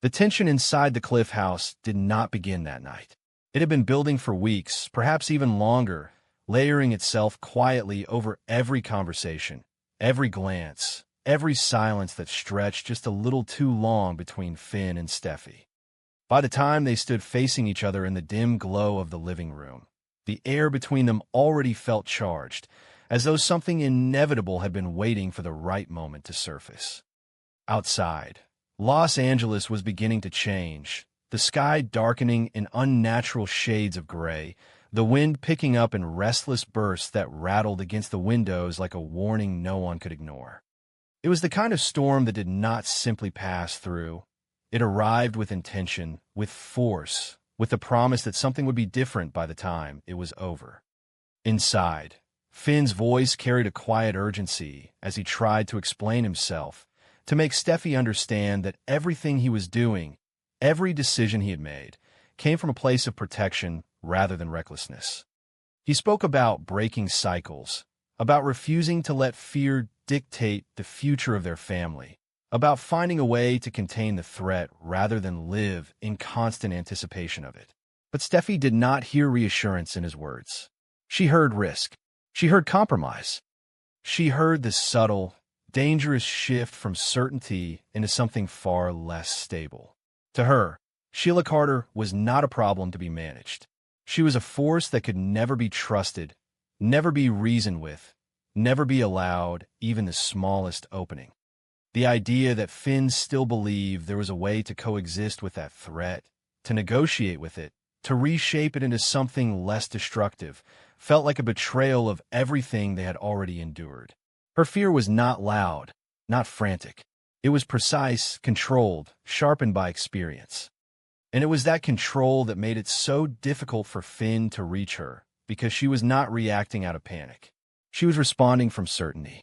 The tension inside the Cliff House did not begin that night. It had been building for weeks, perhaps even longer, layering itself quietly over every conversation, every glance, every silence that stretched just a little too long between Finn and Steffi. By the time they stood facing each other in the dim glow of the living room, the air between them already felt charged, as though something inevitable had been waiting for the right moment to surface. Outside, Los Angeles was beginning to change, the sky darkening in unnatural shades of gray, the wind picking up in restless bursts that rattled against the windows like a warning no one could ignore. It was the kind of storm that did not simply pass through. It arrived with intention, with force, with the promise that something would be different by the time it was over. Inside, Finn's voice carried a quiet urgency as he tried to explain himself, to make Steffi understand that everything he was doing, every decision he had made, came from a place of protection rather than recklessness. He spoke about breaking cycles, about refusing to let fear dictate the future of their family, about finding a way to contain the threat rather than live in constant anticipation of it. But Steffi did not hear reassurance in his words. She heard risk. She heard compromise. She heard the subtle, dangerous shift from certainty into something far less stable. To her, Sheila Carter was not a problem to be managed. She was a force that could never be trusted, never be reasoned with, never be allowed even the smallest opening. The idea that Finn still believed there was a way to coexist with that threat, to negotiate with it, to reshape it into something less destructive, felt like a betrayal of everything they had already endured. Her fear was not loud, not frantic. It was precise, controlled, sharpened by experience. And it was that control that made it so difficult for Finn to reach her, because she was not reacting out of panic. She was responding from certainty.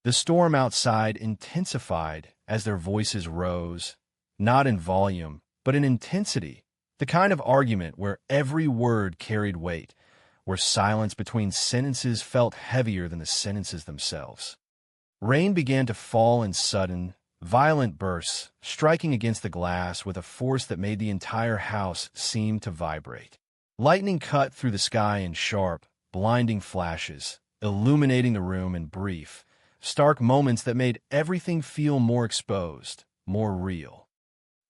The storm outside intensified as their voices rose, not in volume, but in intensity, the kind of argument where every word carried weight, where silence between sentences felt heavier than the sentences themselves. Rain began to fall in sudden, violent bursts, striking against the glass with a force that made the entire house seem to vibrate. Lightning cut through the sky in sharp, blinding flashes, illuminating the room in brief, stark moments that made everything feel more exposed, more real.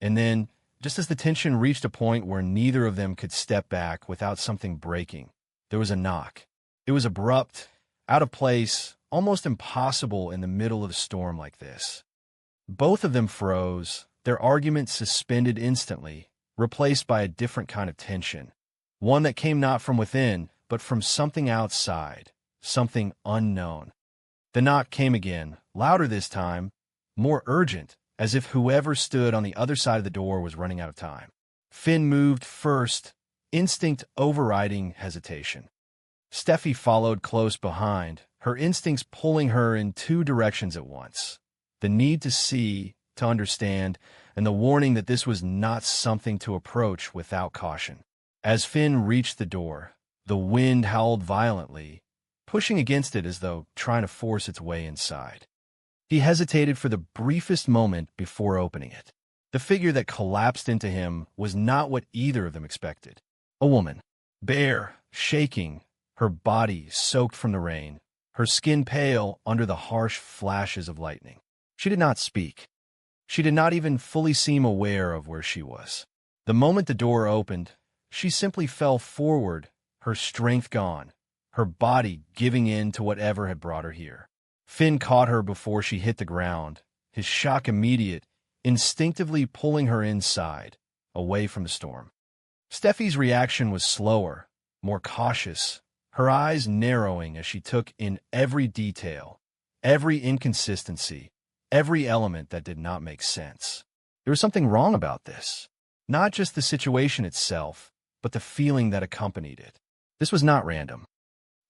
And then, just as the tension reached a point where neither of them could step back without something breaking, there was a knock. It was abrupt, out of place, almost impossible in the middle of a storm like this. Both of them froze, their argument suspended instantly, replaced by a different kind of tension, one that came not from within, but from something outside, something unknown. The knock came again, louder this time, more urgent, as if whoever stood on the other side of the door was running out of time. Finn moved first, instinct overriding hesitation. Steffi followed close behind, her instincts pulling her in two directions at once. The need to see, to understand, and the warning that this was not something to approach without caution. As Finn reached the door, the wind howled violently, pushing against it as though trying to force its way inside. He hesitated for the briefest moment before opening it. The figure that collapsed into him was not what either of them expected. A woman, bare, shaking, her body soaked from the rain, her skin pale under the harsh flashes of lightning. She did not speak. She did not even fully seem aware of where she was. The moment the door opened, she simply fell forward, her strength gone, her body giving in to whatever had brought her here. Finn caught her before she hit the ground, his shock immediate, instinctively pulling her inside, away from the storm. Steffi's reaction was slower, more cautious, her eyes narrowing as she took in every detail, every inconsistency, every element that did not make sense. There was something wrong about this. Not just the situation itself, but the feeling that accompanied it. This was not random.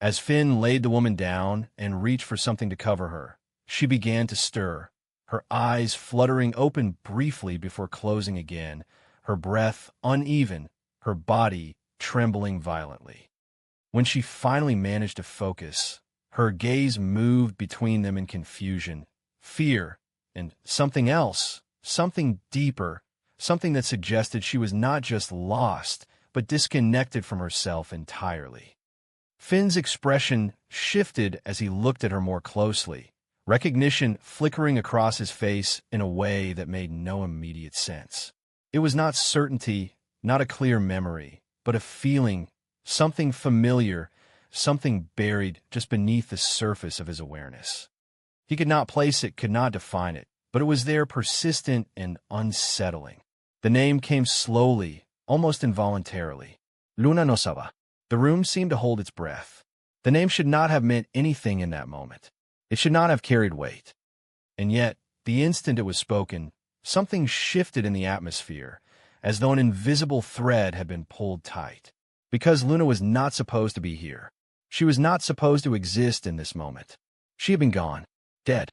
As Finn laid the woman down and reached for something to cover her, she began to stir, her eyes fluttering open briefly before closing again, her breath uneven, her body trembling violently. When she finally managed to focus, her gaze moved between them in confusion, fear, and something else, something deeper, something that suggested she was not just lost, but disconnected from herself entirely. Finn's expression shifted as he looked at her more closely, recognition flickering across his face in a way that made no immediate sense. It was not certainty, not a clear memory, but a feeling, something familiar, something buried just beneath the surface of his awareness. He could not place it, could not define it, but it was there, persistent and unsettling. The name came slowly, almost involuntarily. Luna no Saba. The room seemed to hold its breath. The name should not have meant anything in that moment. It should not have carried weight. And yet, the instant it was spoken, something shifted in the atmosphere, as though an invisible thread had been pulled tight. Because Luna was not supposed to be here. She was not supposed to exist in this moment. She had been gone, dead.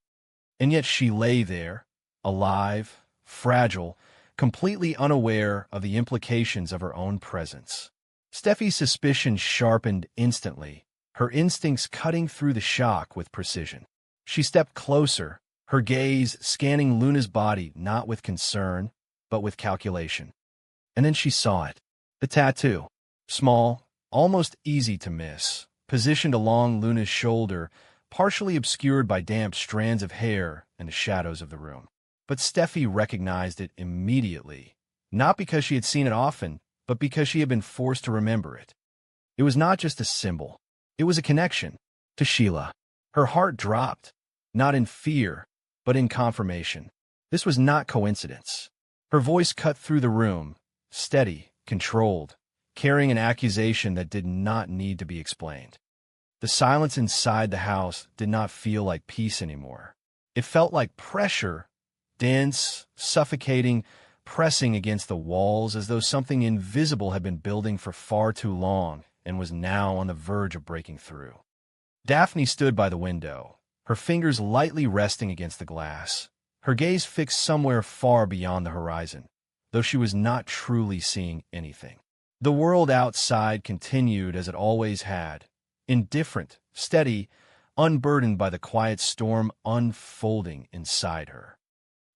And yet she lay there, alive, fragile, completely unaware of the implications of her own presence. Steffi's suspicion sharpened instantly, her instincts cutting through the shock with precision. She stepped closer, her gaze scanning Luna's body not with concern, but with calculation. And then she saw it. The tattoo. Small, almost easy to miss, positioned along Luna's shoulder, partially obscured by damp strands of hair and the shadows of the room. But Steffi recognized it immediately, not because she had seen it often, but because she had been forced to remember it. It was not just a symbol. It was a connection to Sheila. Her heart dropped, not in fear, but in confirmation. This was not coincidence. Her voice cut through the room, steady, controlled, carrying an accusation that did not need to be explained. The silence inside the house did not feel like peace anymore. It felt like pressure, dense, suffocating, pressing against the walls as though something invisible had been building for far too long and was now on the verge of breaking through. Daphne stood by the window, her fingers lightly resting against the glass, her gaze fixed somewhere far beyond the horizon, though she was not truly seeing anything. The world outside continued as it always had, indifferent, steady, unburdened by the quiet storm unfolding inside her.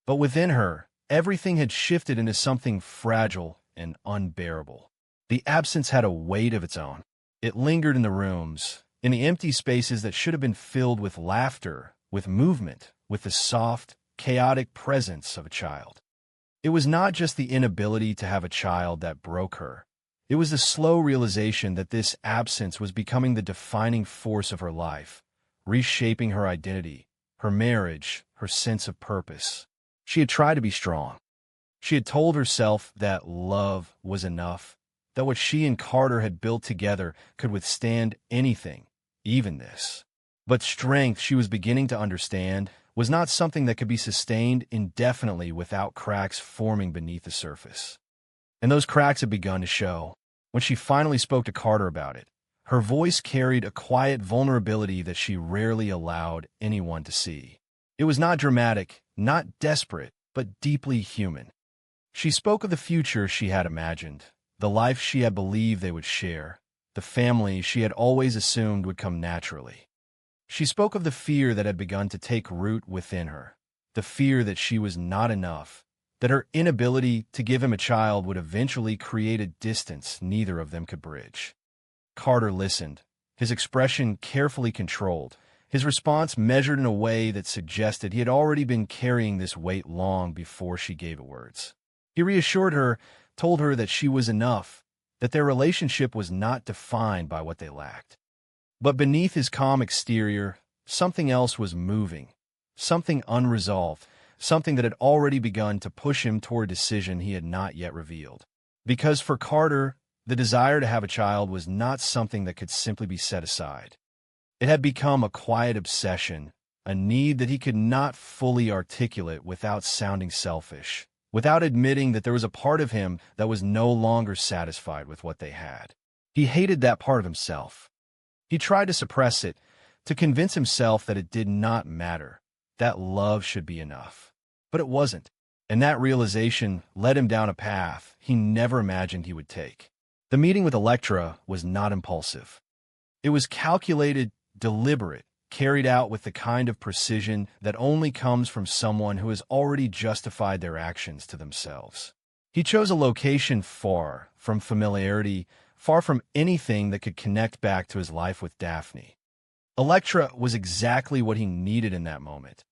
But within her, everything had shifted into something fragile and unbearable. The absence had a weight of its own. It lingered in the rooms, in the empty spaces that should have been filled with laughter, with movement, with the soft, chaotic presence of a child. It was not just the inability to have a child that broke her. It was the slow realization that this absence was becoming the defining force of her life, reshaping her identity, her marriage, her sense of purpose. She had tried to be strong. She had told herself that love was enough, that what she and Carter had built together could withstand anything, even this. But strength, she was beginning to understand, was not something that could be sustained indefinitely without cracks forming beneath the surface. And those cracks had begun to show. When she finally spoke to Carter about it, her voice carried a quiet vulnerability that she rarely allowed anyone to see. It was not dramatic, not desperate, but deeply human. She spoke of the future she had imagined, the life she had believed they would share, the family she had always assumed would come naturally. She spoke of the fear that had begun to take root within her, the fear that she was not enough, that her inability to give him a child would eventually create a distance neither of them could bridge. Carter listened, his expression carefully controlled, his response measured in a way that suggested he had already been carrying this weight long before she gave it words. He reassured her, told her that she was enough, that their relationship was not defined by what they lacked. But beneath his calm exterior, something else was moving, something unresolved, something that had already begun to push him toward a decision he had not yet revealed. Because for Carter, the desire to have a child was not something that could simply be set aside. It had become a quiet obsession, a need that he could not fully articulate without sounding selfish, without admitting that there was a part of him that was no longer satisfied with what they had. He hated that part of himself. He tried to suppress it, to convince himself that it did not matter, that love should be enough. But it wasn't, and that realization led him down a path he never imagined he would take. The meeting with Electra was not impulsive. It was calculated, deliberate, carried out with the kind of precision that only comes from someone who has already justified their actions to themselves. He chose a location far from familiarity, far from anything that could connect back to his life with Daphne. Electra was exactly what he needed in that moment.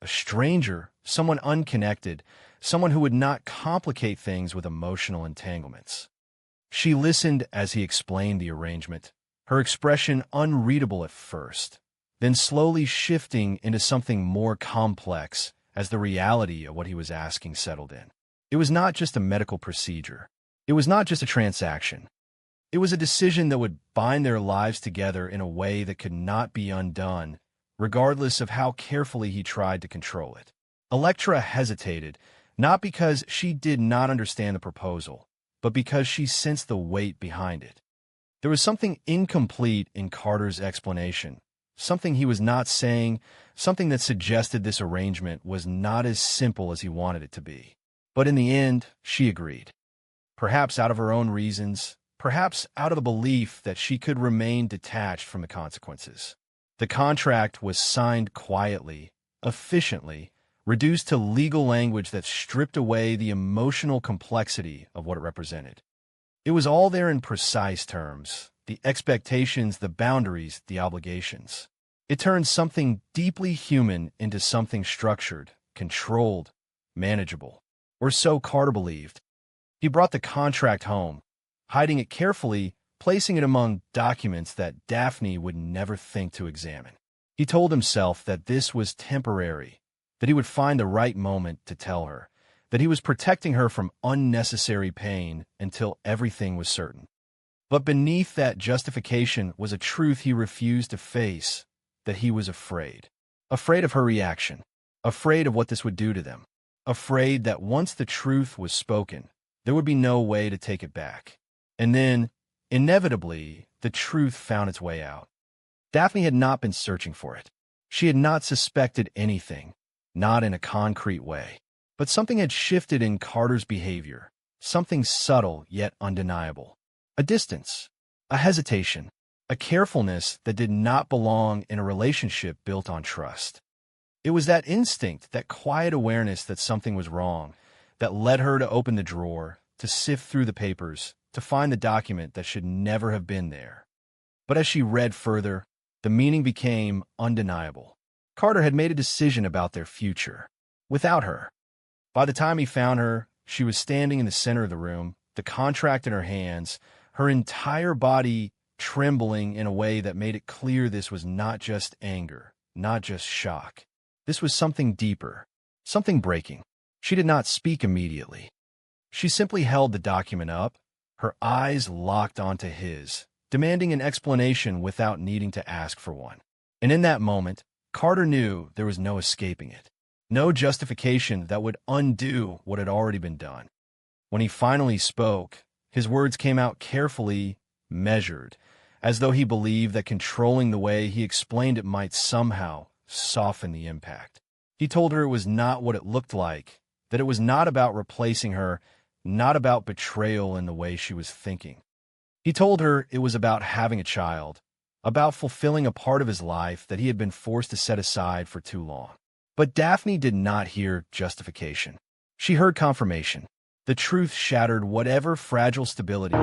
A stranger, someone unconnected, someone who would not complicate things with emotional entanglements. She listened as he explained the arrangement, her expression unreadable at first, then slowly shifting into something more complex as the reality of what he was asking settled in. It was not just a medical procedure. It was not just a transaction. It was a decision that would bind their lives together in a way that could not be undone, regardless of how carefully he tried to control it. Electra hesitated, not because she did not understand the proposal, but because she sensed the weight behind it. There was something incomplete in Carter's explanation, something he was not saying, something that suggested this arrangement was not as simple as he wanted it to be. But in the end, she agreed. Perhaps out of her own reasons, perhaps out of the belief that she could remain detached from the consequences. The contract was signed quietly, efficiently, reduced to legal language that stripped away the emotional complexity of what it represented. It was all there in precise terms, the expectations, the boundaries, the obligations. It turned something deeply human into something structured, controlled, manageable. Or so Carter believed. He brought the contract home, hiding it carefully, placing it among documents that Daphne would never think to examine. He told himself that this was temporary, that he would find the right moment to tell her, that he was protecting her from unnecessary pain until everything was certain. But beneath that justification was a truth he refused to face, that he was afraid. Afraid of her reaction, afraid of what this would do to them, afraid that once the truth was spoken, there would be no way to take it back. And then, inevitably, the truth found its way out. Daphne had not been searching for it. She had not suspected anything, not in a concrete way. But something had shifted in Carter's behavior, something subtle yet undeniable. A distance, a hesitation, a carefulness that did not belong in a relationship built on trust. It was that instinct, that quiet awareness that something was wrong, that led her to open the drawer, to sift through the papers, to find the document that should never have been there. But as she read further, the meaning became undeniable. Carter had made a decision about their future, without her. By the time he found her, she was standing in the center of the room, the contract in her hands, her entire body trembling in a way that made it clear this was not just anger, not just shock. This was something deeper, something breaking. She did not speak immediately. She simply held the document up, her eyes locked onto his, demanding an explanation without needing to ask for one. And in that moment, Carter knew there was no escaping it, no justification that would undo what had already been done. When he finally spoke, his words came out carefully, measured, as though he believed that controlling the way he explained it might somehow soften the impact. He told her it was not what it looked like, that it was not about replacing her, not about betrayal in the way she was thinking. He told her it was about having a child, about fulfilling a part of his life that he had been forced to set aside for too long. But Daphne did not hear justification. She heard confirmation. The truth shattered whatever fragile stability